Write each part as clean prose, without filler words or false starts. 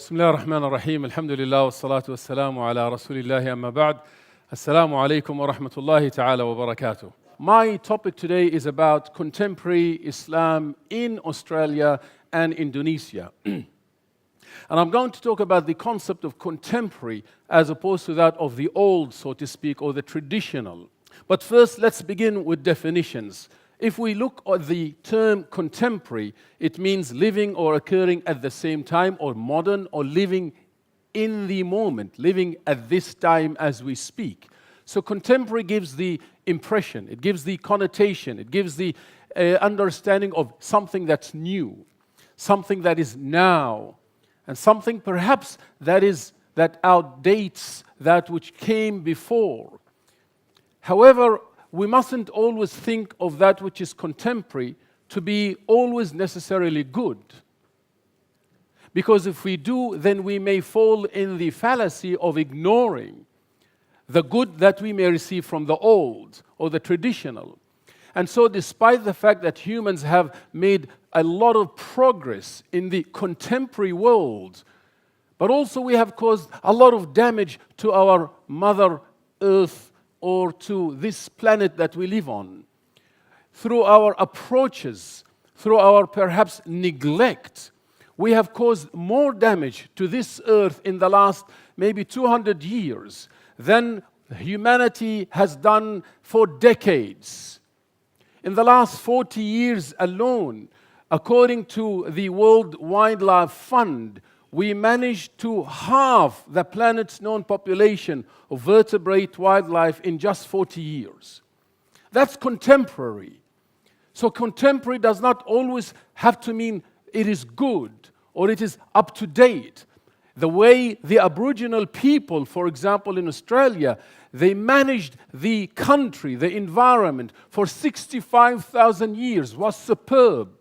بسم الله الرحمن الرحيم الحمد لله والصلاة والسلام على رسول الله أما بعد السلام عليكم ورحمة الله تعالى وبركاته. My topic today is about contemporary Islam in Australia and Indonesia. And I'm going to talk about the concept of contemporary as opposed to that of the old, so to speak, or the traditional. But first, let's begin with definitions. If we look at the term contemporary, it means living or occurring at the same time, or modern, or living in the moment, living at this time as we speak. So contemporary gives the impression, it gives the connotation, it gives the understanding of something that's new, something that is now, and something perhaps that outdates that which came before. However, we mustn't always think of that which is contemporary to be always necessarily good. Because if we do, then we may fall in the fallacy of ignoring the good that we may receive from the old or the traditional. And so despite the fact that humans have made a lot of progress in the contemporary world, but also we have caused a lot of damage to our Mother Earth or to this planet that we live on, through our approaches, through our perhaps neglect, we have caused more damage to this earth in the last maybe 200 years than humanity has done for decades. In the last 40 years alone, according to the World Wildlife Fund, we managed to halve the planet's known population of vertebrate wildlife in just 40 years. That's contemporary. So contemporary does not always have to mean it is good or it is up to date. The way the Aboriginal people, for example, in Australia, they managed the country, the environment for 65,000 years was superb,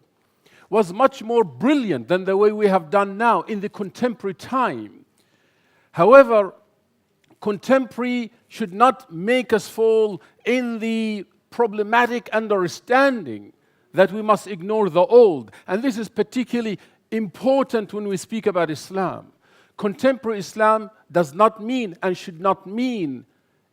was much more brilliant than the way we have done now in the contemporary time. However, contemporary should not make us fall in the problematic understanding that we must ignore the old. And this is particularly important when we speak about Islam. Contemporary Islam does not mean and should not mean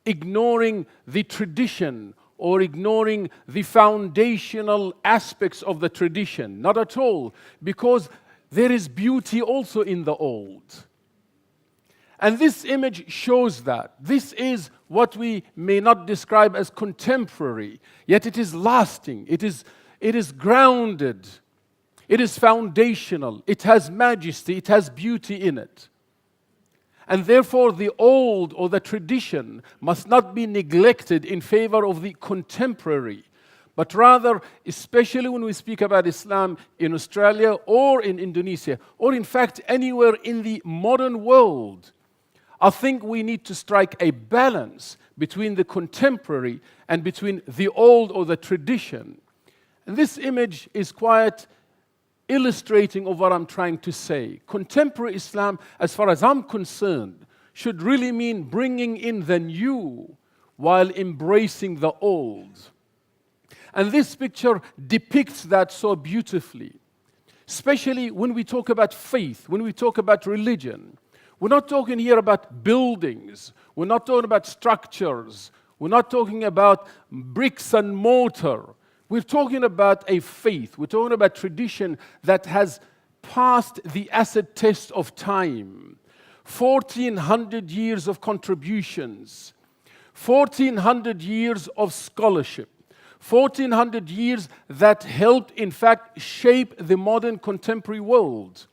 ignoring the tradition or ignoring the foundational aspects of the tradition. Not at all, because there is beauty also in the old. And this image shows that. This is what we may not describe as contemporary, yet it is lasting, it is grounded, it is foundational, it has majesty, it has beauty in it. And therefore, the old or the tradition must not be neglected in favor of the contemporary, but rather, especially when we speak about Islam in Australia or in Indonesia, or in fact anywhere in the modern world, I think we need to strike a balance between the contemporary and between the old or the tradition. And this image is quite illustrating of what I'm trying to say. Contemporary Islam, as far as I'm concerned, should really mean bringing in the new while embracing the old. And this picture depicts that so beautifully, especially when we talk about faith, when we talk about religion. We're not talking here about buildings, we're not talking about structures, we're not talking about bricks and mortar. We're talking about a faith, we're talking about tradition that has passed the acid test of time. 1,400 years of contributions, 1,400 years of scholarship, 1,400 years that helped, in fact, shape the modern contemporary world.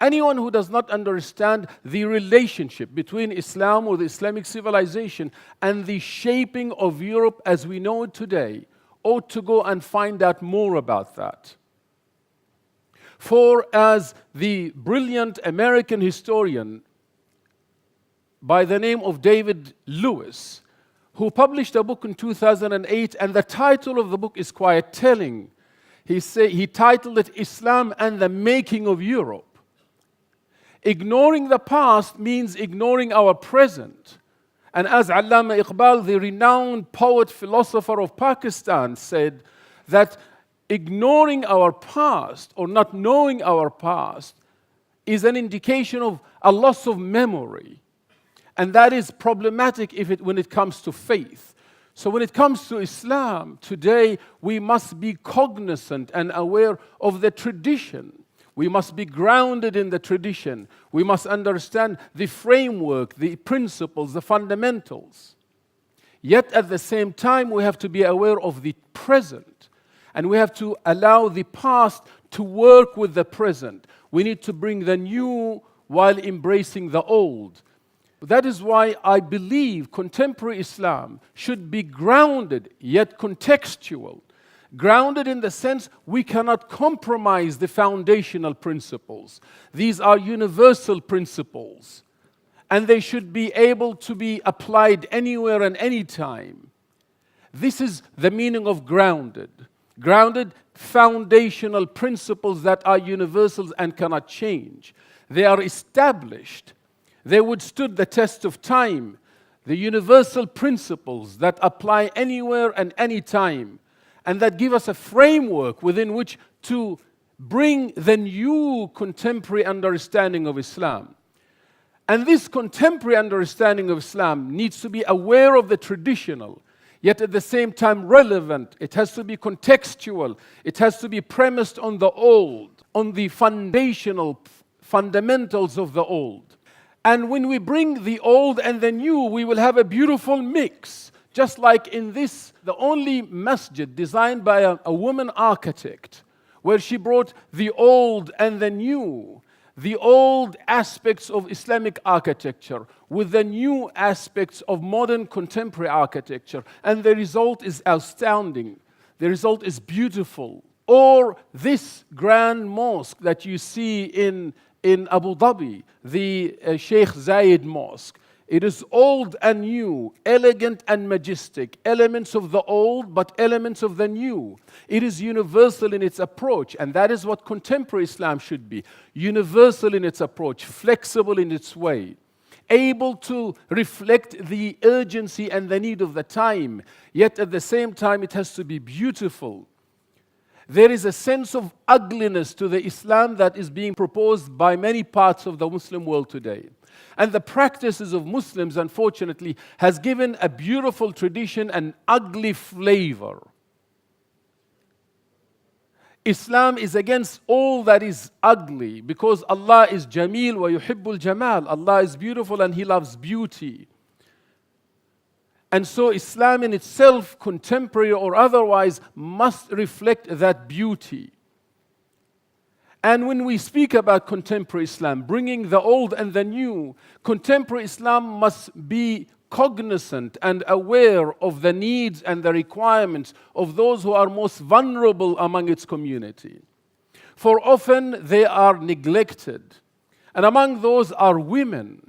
Anyone who does not understand the relationship between Islam or the Islamic civilization and the shaping of Europe as we know it today ought to go and find out more about that. For as the brilliant American historian by the name of David Lewis, who published a book in 2008, and the title of the book is quite telling. He titled it Islam and the Making of Europe. Ignoring the past means ignoring our present. And as Allama Iqbal, the renowned poet, philosopher of Pakistan, said that ignoring our past or not knowing our past is an indication of a loss of memory. And that is problematic when it comes to faith. So when it comes to Islam, today we must be cognizant and aware of the tradition. We must be grounded in the tradition. We must understand the framework, the principles, the fundamentals. Yet at the same time, we have to be aware of the present. And we have to allow the past to work with the present. We need to bring the new while embracing the old. That is why I believe contemporary Islam should be grounded, yet contextual. Grounded in the sense we cannot compromise the foundational principles. These are universal principles, and they should be able to be applied anywhere and anytime. This is the meaning of grounded. Grounded, foundational principles that are universal and cannot change. They are established. They withstood the test of time. The universal principles that apply anywhere and anytime, and that give us a framework within which to bring the new contemporary understanding of Islam. And this contemporary understanding of Islam needs to be aware of the traditional, yet at the same time relevant. It has to be contextual. It has to be premised on the old, on the foundational fundamentals of the old. And when we bring the old and the new, we will have a beautiful mix. Just like in this, the only masjid designed by a woman architect, where she brought the old and the new, the old aspects of Islamic architecture with the new aspects of modern contemporary architecture. And the result is astounding. The result is beautiful. Or this grand mosque that you see in Abu Dhabi, the Sheikh Zayed Mosque. It is old and new, elegant and majestic, elements of the old but elements of the new. It is universal in its approach, and that is what contemporary Islam should be. Universal in its approach, flexible in its way, able to reflect the urgency and the need of the time, yet at the same time it has to be beautiful. There is a sense of ugliness to the Islam that is being proposed by many parts of the Muslim world today. And the practices of Muslims, unfortunately, has given a beautiful tradition an ugly flavor. Islam is against all that is ugly because Allah is Jameel wa yuhibbul Jamal. Allah is beautiful and He loves beauty. And so Islam in itself, contemporary or otherwise, must reflect that beauty. And when we speak about contemporary Islam, bringing the old and the new, contemporary Islam must be cognizant and aware of the needs and the requirements of those who are most vulnerable among its community. For often they are neglected, and among those are women.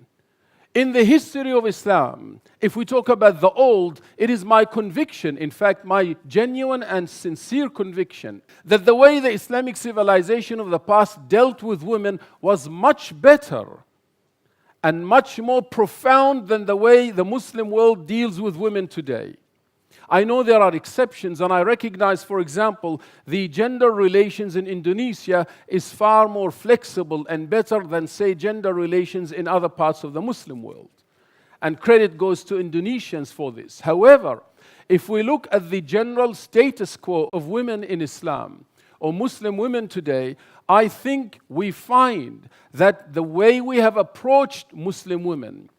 In the history of Islam, if we talk about the old, it is my conviction, in fact, my genuine and sincere conviction, that the way the Islamic civilization of the past dealt with women was much better and much more profound than the way the Muslim world deals with women today. I know there are exceptions, and I recognize, for example, the gender relations in Indonesia is far more flexible and better than, say, gender relations in other parts of the Muslim world. And credit goes to Indonesians for this. However, if we look at the general status quo of women in Islam, or Muslim women today, I think we find that the way we have approached Muslim women,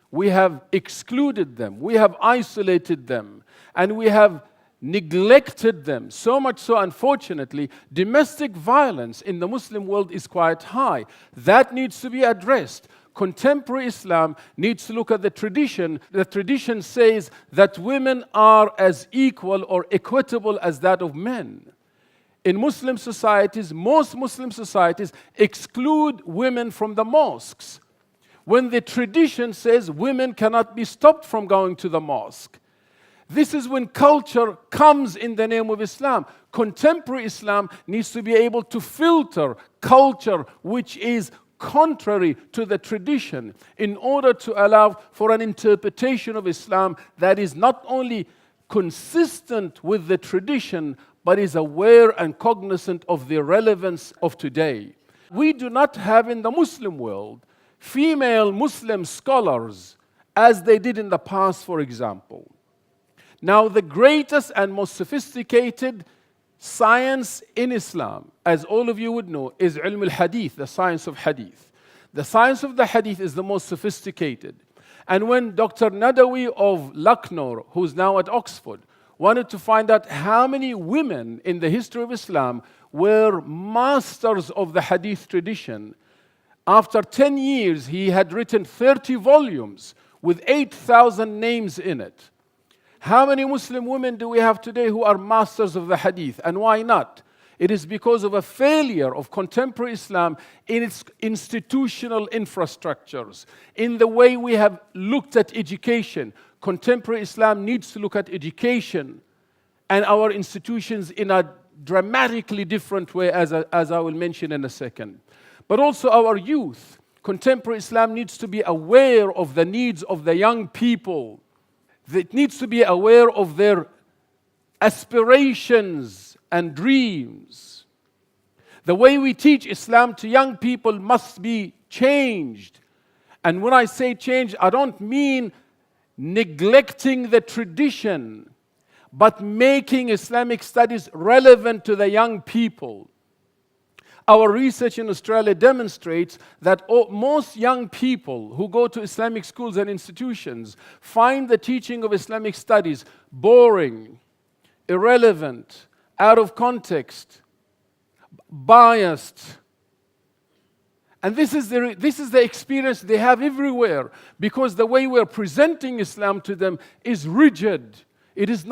we have excluded them, we have isolated them, and we have neglected them. So much so, unfortunately, domestic violence in the Muslim world is quite high. That needs to be addressed. Contemporary Islam needs to look at the tradition. The tradition says that women are as equal or equitable as that of men. In Muslim societies, most Muslim societies exclude women from the mosques, when the tradition says women cannot be stopped from going to the mosque. This is when culture comes in the name of Islam. Contemporary Islam needs to be able to filter culture which is contrary to the tradition in order to allow for an interpretation of Islam that is not only consistent with the tradition, but is aware and cognizant of the relevance of today. We do not have in the Muslim world female Muslim scholars as they did in the past, for example. Now, the greatest and most sophisticated science in Islam, as all of you would know, is ilm al-hadith, the science of hadith. The science of the hadith is the most sophisticated. And when Dr. Nadawi of Lucknow, who's now at Oxford, wanted to find out how many women in the history of Islam were masters of the hadith tradition, after 10 years he had written 30 volumes with 8,000 names in it. How many Muslim women do we have today who are masters of the hadith, and why not? It is because of a failure of contemporary Islam in its institutional infrastructures, in the way we have looked at education. Contemporary Islam needs to look at education and our institutions in a dramatically different way, as I will mention in a second. But also our youth. Contemporary Islam needs to be aware of the needs of the young people. It needs to be aware of their aspirations and dreams. The way we teach Islam to young people must be changed. And when I say change, I don't mean neglecting the tradition, but making Islamic studies relevant to the young people. Our research in Australia demonstrates that most young people who go to Islamic schools and institutions find the teaching of Islamic studies boring, irrelevant, out of context, biased. And this is the experience they have everywhere, because the way we're presenting Islam to them is rigid. It is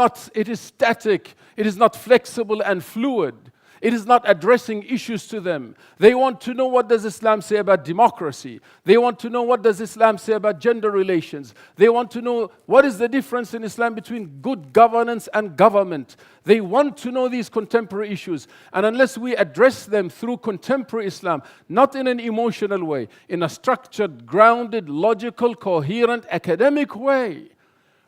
static. It is not flexible and fluid. It is not addressing issues to them. They want to know, what does Islam say about democracy? They want to know, what does Islam say about gender relations? They want to know, what is the difference in Islam between good governance and government? They want to know these contemporary issues. And unless we address them through contemporary Islam, not in an emotional way, in a structured, grounded, logical, coherent, academic way,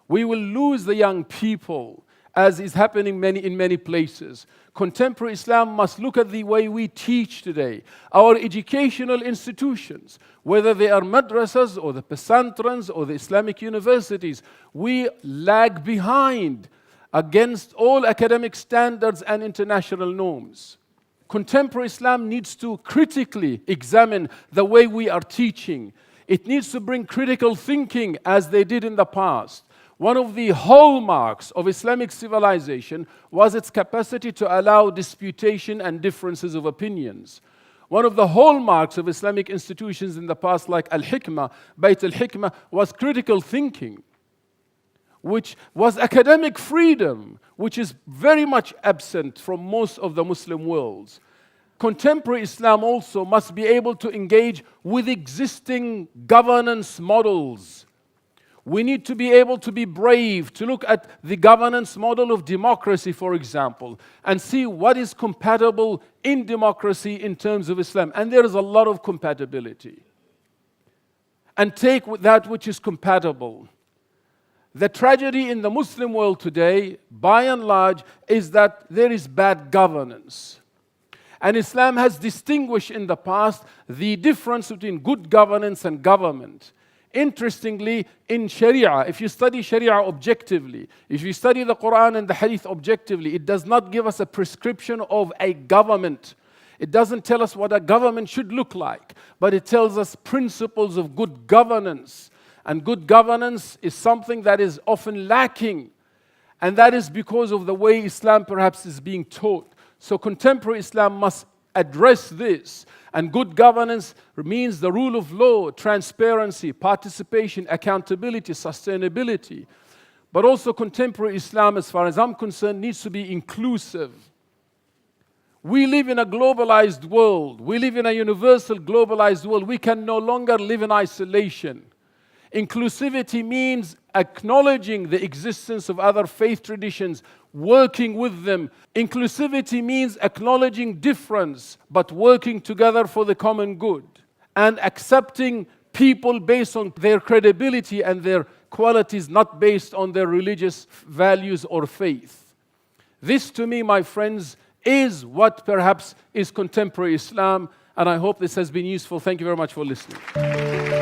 we will lose the young people, as is happening in many places. Contemporary Islam must look at the way we teach today. Our educational institutions, whether they are madrasas or the pesantrans or the Islamic universities, we lag behind against all academic standards and international norms. Contemporary Islam needs to critically examine the way we are teaching. It needs to bring critical thinking as they did in the past. One of the hallmarks of Islamic civilization was its capacity to allow disputation and differences of opinions. One of the hallmarks of Islamic institutions in the past, like Al-Hikmah, Bayt al-Hikmah, was critical thinking, which was academic freedom, which is very much absent from most of the Muslim worlds. Contemporary Islam also must be able to engage with existing governance models. We need to be able to be brave, to look at the governance model of democracy, for example, and see what is compatible in democracy in terms of Islam. And there is a lot of compatibility. And take that which is compatible. The tragedy in the Muslim world today, by and large, is that there is bad governance. And Islam has distinguished in the past the difference between good governance and government. Interestingly, in Sharia, if you study Sharia objectively, if you study the Quran and the Hadith objectively, it does not give us a prescription of a government. It doesn't tell us what a government should look like, but it tells us principles of good governance. And good governance is something that is often lacking, and that is because of the way Islam perhaps is being taught. So contemporary Islam must address this. And good governance means the rule of law, transparency, participation, accountability, sustainability. But also contemporary Islam, as far as I'm concerned, needs to be inclusive. We live in a globalized world. We live in a universal globalized world. We can no longer live in isolation. Inclusivity means acknowledging the existence of other faith traditions, working with them. Inclusivity means acknowledging difference, but working together for the common good. And accepting people based on their credibility and their qualities, not based on their religious values or faith. This, to me, my friends, is what perhaps is contemporary Islam. and I hope this has been useful. Thank you very much for listening.